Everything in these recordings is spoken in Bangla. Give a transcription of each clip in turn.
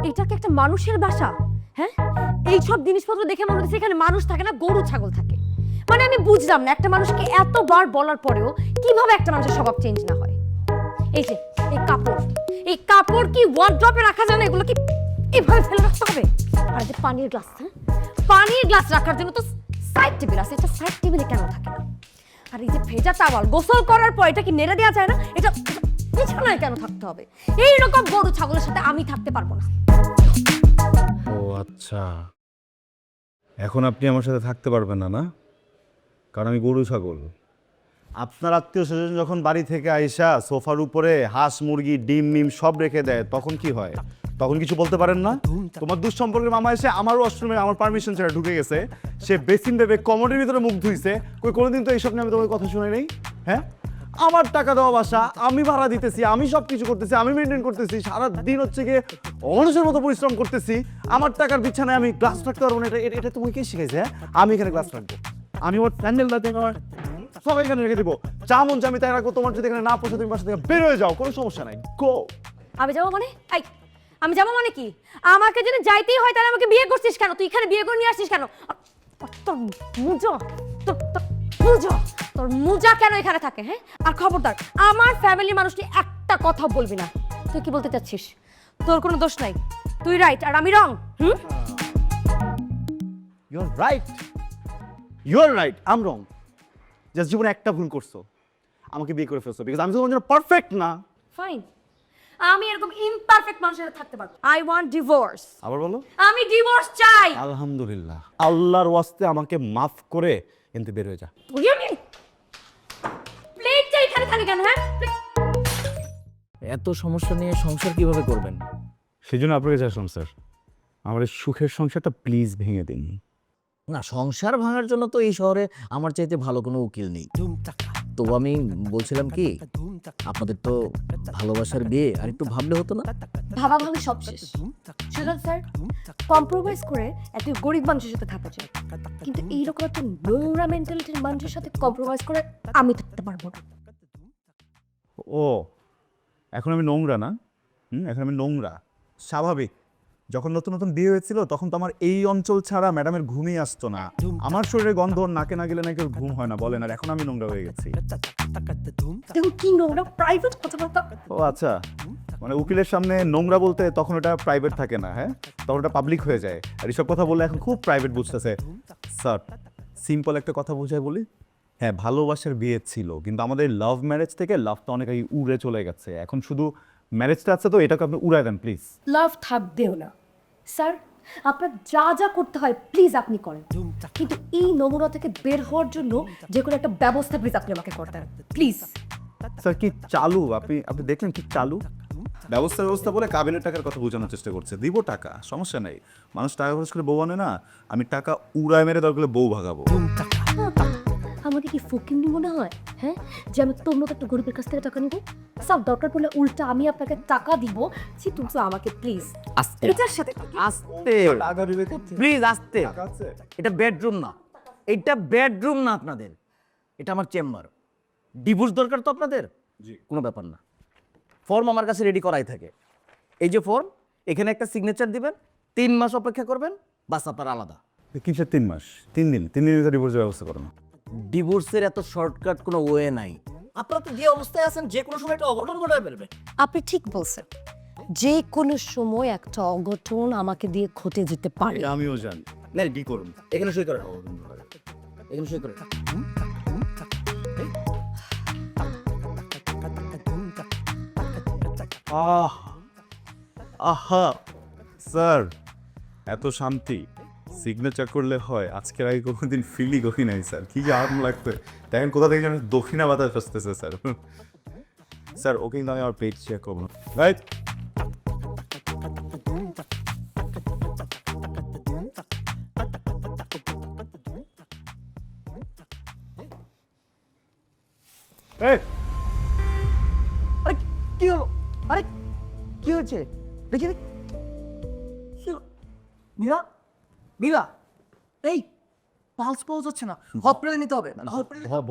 এটা কি একটা মানুষের বাসা? হ্যাঁ, এইসব জিনিসপত্র দেখে মনে হচ্ছে এখানে মানুষ থাকে না, গরু ছাগল থাকে। মানে আমি বুঝলাম না, একটা মানুষকে এতবার বলার পরেও কিভাবে একটা মানুষের স্বভাব চেঞ্জ না হয়। এই যে এই কাপড় কি ওয়ার্ড্রপে রাখা যায় না? এগুলো কি এভাবে ফেলে রাখতে হবে? আর এই যে পানির গ্লাস, হ্যাঁ, পানির গ্লাস রাখার জন্য তো সাইড টেবিল আছে, এটা সাইড টেবিলে কেন থাকে না? আর এই যে ভেজা টাওয়াল, গোসল করার পর এটা কি নেড়ে দেওয়া যায় না? এটা বিছানায় কেন থাকতে হবে? এইরকম গরু ছাগলের সাথে আমি থাকতে পারবো না। ও আচ্ছা, এখন আপনি আমার সাথে থাকতে পারবেন না, না? কারণ আমি গরু ছাগল। আপনার আত্মীয় স্বজন যখন বাড়ি থেকে আইসা সোফার উপরে হাঁস মুরগি ডিম মিম সব রেখে দেয়, তখন কি হয়? তখন কিছু বলতে পারেন না? তোমার দুঃসম্পর্কের মামা এসে আমারও ওয়াশরুমে আমার পারমিশন ছাড়া ঢুকে গেছে, সে বেসিন ভেবে কমোডের ভিতরে মুখ ধুইছে, কোনোদিন তো এইসব নিয়ে আমি তোমার কথা শুনে নেই। হ্যাঁ, আমার টাকা দেওয়া বাসা, আমি ভাড়া দিতেছি, আমি সব কিছু করতেছি, আমি মেনটেন করতেছি, সারাদিন হচ্ছে গিয়ে অমানুষের মতো পরিশ্রম করতেছি, আমার টাকার বিছানায় আমি গ্লাস রাখতে পারবো না। এটা তুমি কে শিখাইছে? হ্যাঁ, আমি এখানে গ্লাস রাখবো, আমি ওর প্যান্ডেলটা দেখো, সব এখানে রেখে দিব, চা মন আমি তাই রাখবো। তোমার যদি এখানে না পৌঁছে তুমি বাসা থেকে বের হয়ে যাও, কোনো সমস্যা নাই, গো। আমি যাবো মানে? এই, আমি যাবো মানে কি? আমাকে যদি যাইতেই হয় তাহলে আমাকে বিয়ে করছিস কেন? তুই এখানে বিয়ে করে নিয়ে আসছিস কেন? তোর মুজো, তোর মুজা কেন এখানে থাকে? হ্যাঁ, আর খবরদার আমার ফ্যামিলির মানুষ নিয়ে একটা কথা বলবি না। তুই কি বলতে চাচ্ছিস? তোর কোনো দোষ নাই, তুই রাইট আর আমি wrong. You're right, you're right, I'm wrong. Just জীবনে একটা ভুল করছো, আমাকে বিয়ে করে ফেলছো, বিকজ আমি তো তোমার জন্য পারফেক্ট না। ফাইন, আমি এরকম ইমপারফেক্ট মানুষের সাথে থাকতে পারবো। I want divorce. আবার বলো। আমি ডিভোর্স চাই। আলহামদুলিল্লাহ, আল্লাহর ওয়াস্তে আমাকে মাফ করে এনতে বের হয়ে যা। তুই আমি প্লেটটা এখানে থাকে কেন? হ্যাঁ, এত সমস্যা নিয়ে সংসার কিভাবে করবেন? সেই জন্য আপনাকে চাইছিলাম স্যার, আমার এই সুখের সংসারটা প্লিজ ভেঙে দিন। না, সংসার ভাঙার জন্য তো এই শহরে আমার চাইতে ভালো কোনো উকিল নেই। তো আমি বলছিলাম কি, আপনাদের তো ভালোবাসার বিয়ে, আর একটু ভাবলে হতো না? ভাবাভাবি সব শেষ। সুজন স্যার, কম্প্রোমাইজ করে একটা গরিব মানুষের সাথে থাকা যায়, কিন্তু এইরকম একটা নোংরা মেন্টালিটির মানুষের সাথে কম্প্রোমাইজ করে আমি থাকতে পারবো না। ও, এখন আমি নোংরা না? এখন আমি নোংরা, স্বাভাবিক। যখন নতুন নতুন বিয়ে হয়েছিল তখন তো আমার এই অঞ্চল ছাড়া ম্যাডামের ঘুমই আসতো না, আমার শরীরে গন্ধ ওর নাকে না গেলে নাকি ওর ঘুম হয় না, বলেন। আর এখন আমি নোংরা হয়ে গেছি। দেখুন কি নোংরা প্রাইভেট কথাবার্তা। ও আচ্ছা, মানে উকিলের সামনে নোংরা বলতে তখন ওটা প্রাইভেট থাকে না, হ্যাঁ, তখন ওটা পাবলিক হয়ে যায়। আর এইসব কথা বললে এখন খুব প্রাইভেট বুঝতেছে। স্যার, সিম্পল একটা কথা বুঝাই বলি, হ্যাঁ ভালোবাসার বিয়ে ছিল, কিন্তু আমাদের লাভ ম্যারেজ থেকে লাভটা অনেক আগে উড়ে চলে গেছে, এখন শুধু ম্যারেজটা আছে, তো এটাকে আপনি উড়াই দেন প্লিজ। লাভ থাকবেও না স্যার, আপনার যা যা করতে হয় প্লিজ আপনি করেন, কিন্তু এই নোংরা থেকে বের হওয়ার জন্য যে কোনো একটা ব্যবস্থা প্লিজ আপনি আমাকে করতে হবে প্লিজ। স্যার কি চালু, আপনি দেখলেন কি চালু? ব্যবস্থা বলে কাবিনের টাকার কথা বোঝানোর চেষ্টা করছে। দিব টাকা, সমস্যা নেই, মানুষ টাকা খরচ করে বউ আনে না, আমি টাকা উড়ায় মেরে দরকার হলে বউ ভাগাবো। আমাকে কি ফকিন্নি মনে হয়? হ্যাঁ, যে আমি তোর মতো একটা গরিবের কাছ থেকে টাকা নিব? সব দরকার পড়লে উল্টা আমি আপনাকে টাকা দিব। জি তুমি তো আমাকে প্লিজ আস্তে এটার সাথে আস্তে টাকা দিবে, প্লিজ, আস্তে। এটা বেডরুম না, এটা বেডরুম না আপনাদের, এটা আমার চেম্বার। ডিভোর্স দরকার তো আপনাদের? কোনো ব্যাপার না, ফর্ম আমার কাছে রেডি করাই থাকে। এই যে ফর্ম, এখানে একটা সিগনেচার দিবেন, 3 মাস অপেক্ষা করবেন, বাস আপনার আলাদা। কিসের 3 মাস? 3 দিন, 3 দিনের ডিভোর্সের ব্যবস্থা করো না। ডিভোর্সের এত শর্টকাট কোনো ওয়ে নাই। আপনারা তো যে অবস্থায় আছেন, যে কোনো সময় একটা অঘটন ঘটায় ফেলবে। আপনি ঠিক বলছেন, যে কোনো সময় একটা অঘটন আমাকে দিয়ে ঘটে যেতে পারে। আমিও জানি। না, ডি করুন, এখানে সই করেন, এখানে সই করেন। আহা স্যার, এত শান্তি সিগনেচার করলে হয়? আজকের আগে কোনোদিন ফিলই করি নাই স্যার, কি যে আরাম লাগবে। দেখেন কোথা থেকে যেন দক্ষিণা বাতাস আসতেছে স্যার। স্যার ওকে কিন্তু আমি আমার পেট চেক করবো, রাইট? আরে কি হলো? আরে কি হয়েছে? দেখি মীরা, মীরা, এই পালস পাওয়া যাচ্ছে না, হসপিটালে নিতে হবে।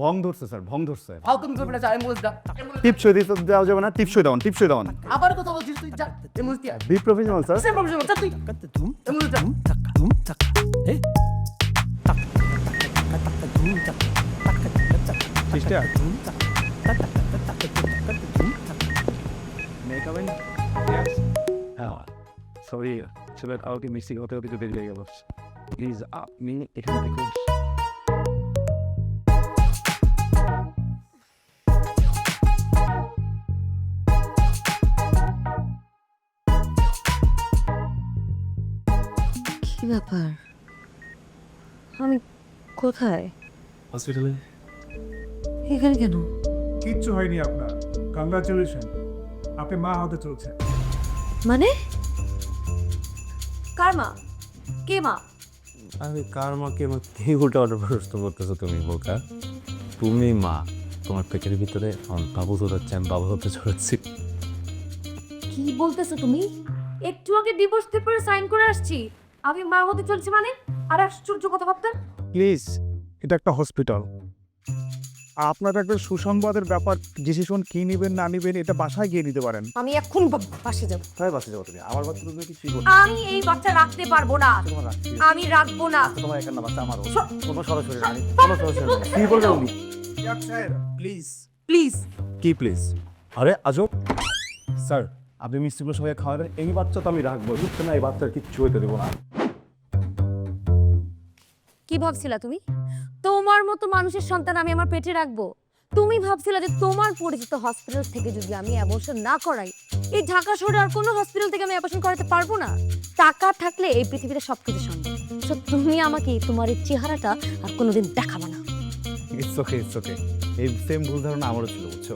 ভং ধরছে স্যার, ভং ধরছে। হাউ তুমি করবে না, যা অ্যাম্বুলেন্স ডাক। টিপসই দিতে দেওয়া যাবে না, টিপসই দেওয়ান, টিপসই দেওয়ান। আবার কথা বলছিস তুই, যা অ্যাম্বুলেন্স দিয়ে আয়। Be professional sir. Same professional, যা তুই অ্যাম্বুলেন্স ডাক। সিস্টার সরি সেটা কাউকে মিস্টেক হতে হতে দেরি হয়ে গেল প্লিজ আপনি এখানে দেখুন কি ব্যাপার? আমি কোথায়? হসপিটালে এখানে কেন? কিচ্ছু হয়নি আপনার, কংগ্রাচুলেশন, আপনি মা হতে চলছেন। মানে কার মা? কে মা? আরে কার মাকে কি উল্টা পাল্টা প্রশ্ন করতেছো তুমি বোকা? তুমি মা, তোমার পেটের ভিতরে বাবু হচ্ছে, আমি বাবু হতে চলেছি। কি বলতেছো তুমি? একটু আগে ডিভোর্স পেপারে সাইন করে আসছি, আমি মা হতে চলছি মানে? আর আশ্চর্য কথা ভাবতেন। প্লিজ, এটা একটা হসপিটাল, আপনার একটা সুসংবাদের ব্যাপার, ডিসিশন কি নেবেন না নেবেন এটা বাসায় গিয়ে নিতে পারেন। আমি এখন বাসে যাব। তাই বাসে যাবো তুমি? আমার বাচ্চা তুমি কিছুই করো আমি এই বাচ্চা রাখতে পারবো না, তোমার রাখছি। আমি রাখবো না। তোমার একান্ন বাচ্চা আমারও। কোনো সরাসরি না, কোনো সরাসরি না। কি বলবে উনি? Please please. কি প্লিজ? আরে আজব স্যার, আপনি মিষ্টিগুলো সবাই খাওয়াবেন, এই বাচ্চা তো আমি রাখবো, বুঝছো না? এই বাচ্চার কিচ্ছু হইতে দেবো না। কি ভাবছিলা তুমি? তোমার মতো মানুষের সন্তান আমি আমার পেটে রাখবো? তুমি ভাবছিলা যে তোমার পরিচিত হসপিটাল থেকে যদি আমি অ্যাবর্শন না করাই, এই ঢাকা শহরে আর কোনো হসপিটাল থেকে আমি অ্যাবর্শন করাতে পারবো না? টাকা থাকলে এই পৃথিবীতে সবকিছু সম্ভব। তো তুমি আমাকে তোমার এই চেহারাটা আর কোনোদিন দেখাবো না। It's okay, it's okay. এই সেম ভুল ধারণা আমারও ছিল, বুঝছো?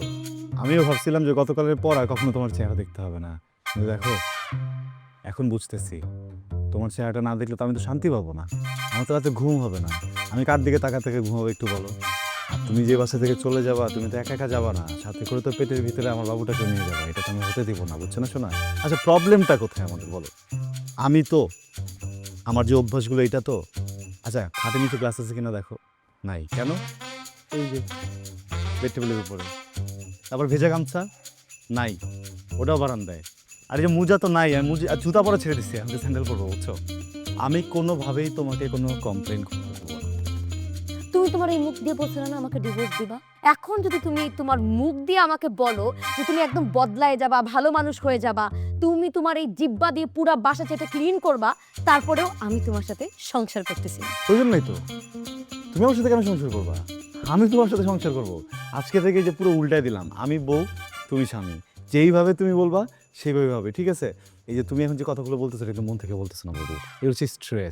আমিও ভাবছিলাম যে গতকালের পর আর কখনো তোমার চেহারা দেখতে হবে না, কিন্তু দেখো এখন বুঝতেছি তোমার চেহারাটা না দেখলে তো আমি তো শান্তি পাবো না, আমার তো রাতে ঘুম হবে না। আমি কার দিকে তাকা থেকে ঘুমাবো একটু বলো? আর তুমি যে বাসা থেকে চলে যাবা, তুমি তো একা একা যাবা না, সাথে করে তো পেটের ভিতরে আমার বাবুটাকে নিয়ে যাবা, এটা তো আমি হতে দিব না, বুঝছো না শোনা? আচ্ছা প্রবলেমটা কোথায় আমাদের বলো? আমি তো আমার যে অভ্যাসগুলো এটা তো, আচ্ছা খাটে নিচে গ্লাস আছে কিনা দেখো, নাই কেন? এই যে বেড টেবিলের উপরে। তারপর ভেজা গামছা নাই, ওটাও বারান্দায়। আর এই যে মোজা তো নাই, আমি মোজা আর জুতা পরে ছেড়ে দিচ্ছি, আমি তো স্যান্ডেল করবো, বুঝছো? আমি কোনোভাবেই তোমাকে কোনো কমপ্লেন করতে দেবো না। তুমি তোমার এই মুখ দিয়ে বলছিলে না আমাকে ডিভোর্স দিবা? এখন যদি তুমি তোমার মুখ দিয়ে আমাকে বলো যে তুমি একদম বদলায় যাবা, ভালো মানুষ হয়ে যাবা, তুমি তোমার এই জিব্বা দিয়ে পুরো বাসা চেটে ক্লিন করবা, তারপরেও আমি তোমার সাথে সংসার করতেছি না। প্রয়োজন নাই তো, তুমি আমার সাথে কেন সংসার করবা? আমি তোমার সাথে সংসার করবো। আজকে থেকে যে পুরো উল্টায় দিলাম, আমি বউ তুমি স্বামী, যেইভাবে তুমি বলবা সেইভাবে হবে, ঠিক আছে? এই যে তুমি এখন যে কথাগুলো বলতেছো এটা একটু মন থেকে বলতেছো না বলবো, এটা হচ্ছে স্ট্রেস।